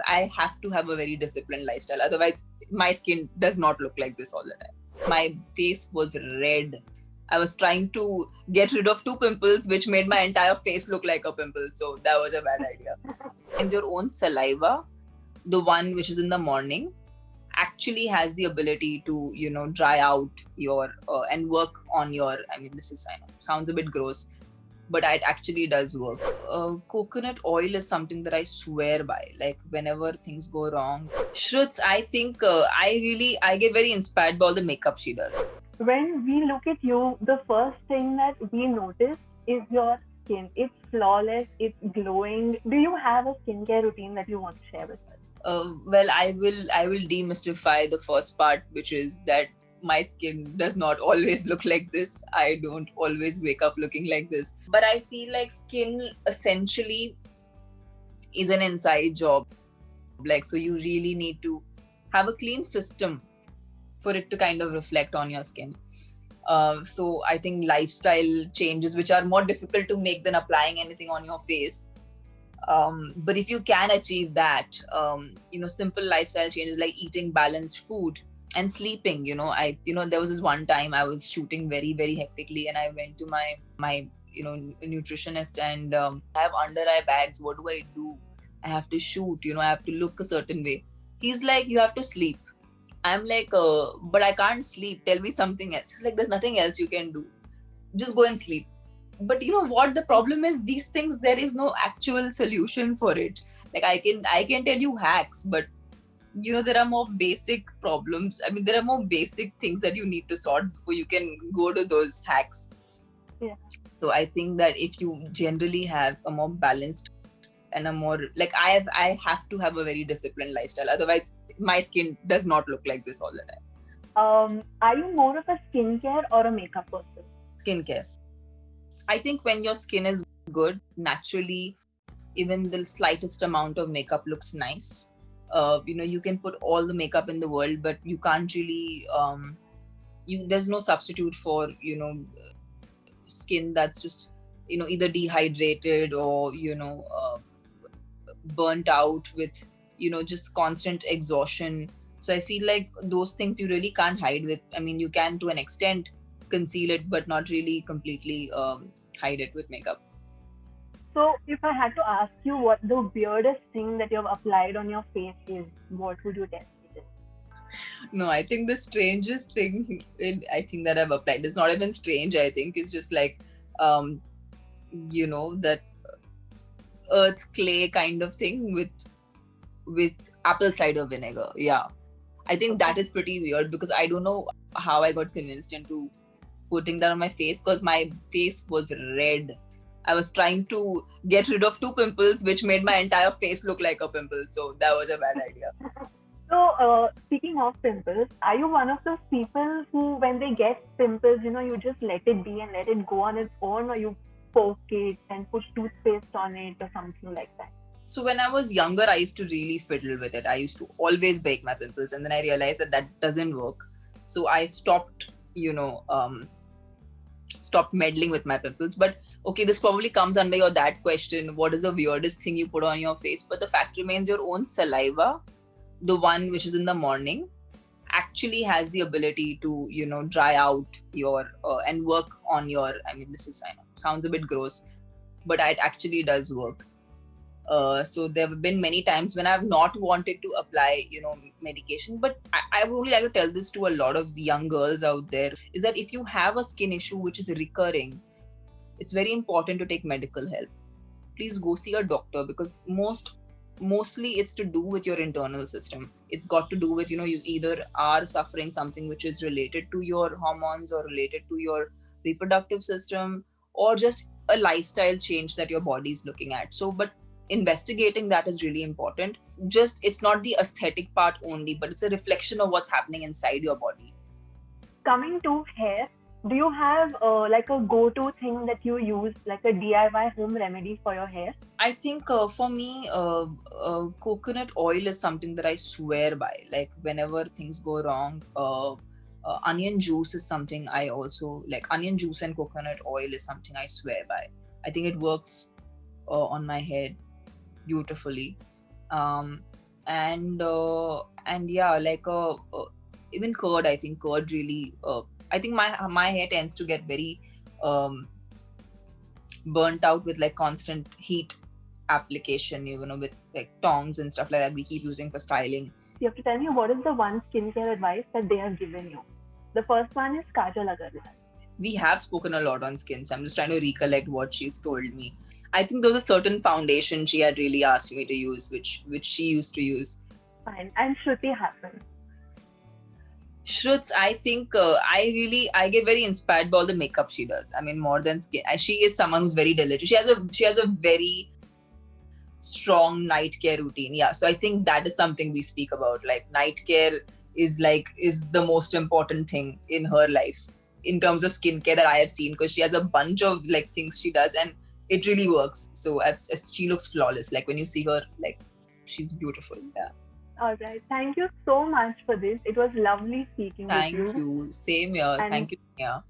I have to have a very disciplined lifestyle. Otherwise, my skin does not look like this all the time. My face was red. I was trying to get rid of two pimples, which made my entire face look like a pimple. So that was a bad idea. And your own saliva, the one which is in the morning, actually has the ability to, dry out your and work on your. I mean, I know, sounds a bit gross, but it actually does work. Coconut oil is something that I swear by. Like whenever things go wrong, Shruts, I think I get very inspired by all the makeup she does. When we look at you, the first thing that we notice is your skin. It's flawless, it's glowing. Do you have a skincare routine that you want to share with us? Well, I will demystify the first part, which is that my skin does not always look like this. I don't always wake up looking like this. But I feel like skin essentially is an inside job. Like, so you really need to have a clean system for it to kind of reflect on your skin. So I think lifestyle changes, which are more difficult to make than applying anything on your face. But if you can achieve that, simple lifestyle changes like eating balanced food and sleeping. There was this one time I was shooting very, very hectically, and I went to my nutritionist, and I have under eye bags. What do I do? I have to shoot. I have to look a certain way. He's like, you have to sleep. I'm like, but I can't sleep. Tell me something else. He's like, there's nothing else you can do. Just go and sleep. But you know what the problem is? These things, there is no actual solution for it. Like I can tell you hacks, but there are more basic problems. I mean, there are more basic things that you need to sort before you can go to those hacks. Yeah. So I think that if you generally have a more balanced and a more, like, I have to have a very disciplined lifestyle. Otherwise, my skin does not look like this all the time. Are you more of a skincare or a makeup person? Skincare. I think when your skin is good, naturally, even the slightest amount of makeup looks nice. You can put all the makeup in the world, but you can't really, there's no substitute for, skin that's just, either dehydrated or, burnt out with, just constant exhaustion. So I feel like those things you really can't hide with. I mean, you can to an extent conceal it, but not really completely hide it with makeup. So, if I had to ask you what the weirdest thing that you have applied on your face is, what would you tell me? No, I think the strangest thing I think that I've applied is not even strange. I think it's just like, that earth clay kind of thing with apple cider vinegar. Yeah, I think that is pretty weird because I don't know how I got convinced into putting that on my face, because my face was red. I was trying to get rid of two pimples, which made my entire face look like a pimple. So that was a bad idea. So, speaking of pimples, are you one of those people who, when they get pimples, you just let it be and let it go on its own, or you poke it and put toothpaste on it or something like that? So when I was younger, I used to really fiddle with it. I used to always bake my pimples, and then I realized that doesn't work. So I stopped, stopped meddling with my pimples. But okay, this probably comes under your that question. What is the weirdest thing you put on your face? But the fact remains, your own saliva, the one which is in the morning, actually has the ability to, dry out your and work on your. I mean, I know, sounds a bit gross, but it actually does work. So there have been many times when I've not wanted to apply, medication. But I would only like to tell this to a lot of young girls out there, is that if you have a skin issue which is recurring, it's very important to take medical help. Please go see a doctor, because mostly it's to do with your internal system. It's got to do with, you either are suffering something which is related to your hormones or related to your reproductive system, or just a lifestyle change that your body is looking at. So, but investigating that is really important. Just, it's not the aesthetic part only, but it's a reflection of what's happening inside your body. Coming to hair, do you have like a go-to thing that you use, like a DIY home remedy for your hair? I think for me, coconut oil is something that I swear by. Like whenever things go wrong, onion juice is something I also like. Onion juice and coconut oil is something I swear by. I think it works on my head beautifully. and yeah, like even curd. I think curd really. I think my hair tends to get very burnt out with like constant heat application, with like tongs and stuff like that we keep using for styling. You have to tell me what is the one skincare advice that they have given you. The first one is Kajal Agarwal. We have spoken a lot on skin, so I'm just trying to recollect what she's told me. I think there was a certain foundation she had really asked me to use, which she used to use. Fine. And Shruti Hassan. Shruts, I think I get very inspired by all the makeup she does. I mean, more than skin. She is someone who's very diligent. She has a very strong night care routine. Yeah, so I think that is something we speak about. Like night care is the most important thing in her life in terms of skincare that I have seen, because she has a bunch of like things she does and it really works. So she looks flawless. Like when you see her, like she's beautiful. Yeah. All right. Thank you so much for this. It was lovely speaking with you. Thank you. Same here. And thank you. Yeah.